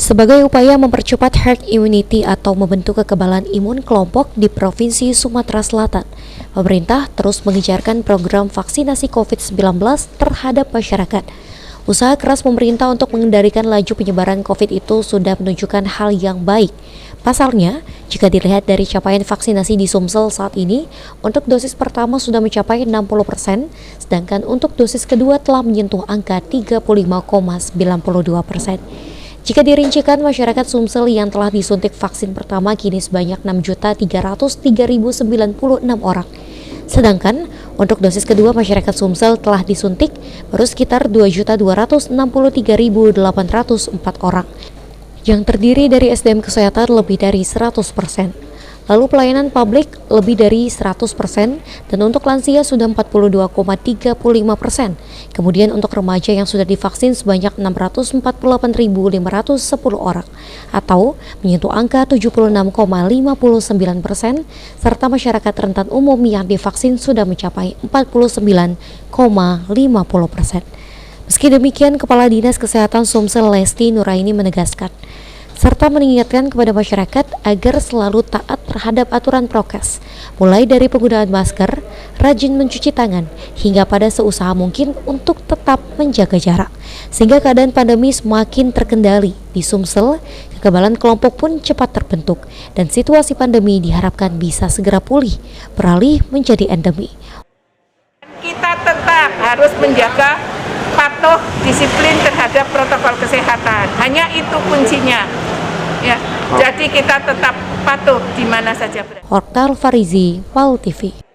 Sebagai upaya mempercepat herd immunity atau membentuk kekebalan imun kelompok di Provinsi Sumatera Selatan, pemerintah terus mengejarkan program vaksinasi COVID-19 terhadap masyarakat. Usaha keras pemerintah untuk mengendalikan laju penyebaran COVID itu sudah menunjukkan hal yang baik. Pasalnya, jika dilihat dari capaian vaksinasi di Sumsel saat ini, untuk dosis pertama sudah mencapai 60%, sedangkan untuk dosis kedua telah menyentuh angka 35,92%. Jika dirincikan, masyarakat Sumsel yang telah disuntik vaksin pertama kini sebanyak 6.303.096 orang. Sedangkan untuk dosis kedua masyarakat Sumsel telah disuntik baru sekitar 2.263.804 orang, yang terdiri dari SDM kesehatan lebih dari 100%. Lalu pelayanan publik lebih dari 100% dan untuk lansia sudah 42,35%. Kemudian untuk remaja yang sudah divaksin sebanyak 648.510 orang atau menyentuh angka 76,59%, serta masyarakat rentan umum yang divaksin sudah mencapai 49,50%. Meski demikian, Kepala Dinas Kesehatan Sumsel Lesti Nuraini menegaskan serta mengingatkan kepada masyarakat agar selalu taat terhadap aturan prokes, mulai dari penggunaan masker, rajin mencuci tangan, hingga pada seusaha mungkin untuk tetap menjaga jarak, sehingga keadaan pandemi semakin terkendali. Di Sumsel, kekebalan kelompok pun cepat terbentuk, dan situasi pandemi diharapkan bisa segera pulih, beralih menjadi endemi. Kita tetap harus menjaga patuh disiplin terhadap protokol kesehatan. Hanya itu kuncinya. Ya, jadi kita tetap patuh di mana saja berada. Hortal Farizi, PAL TV.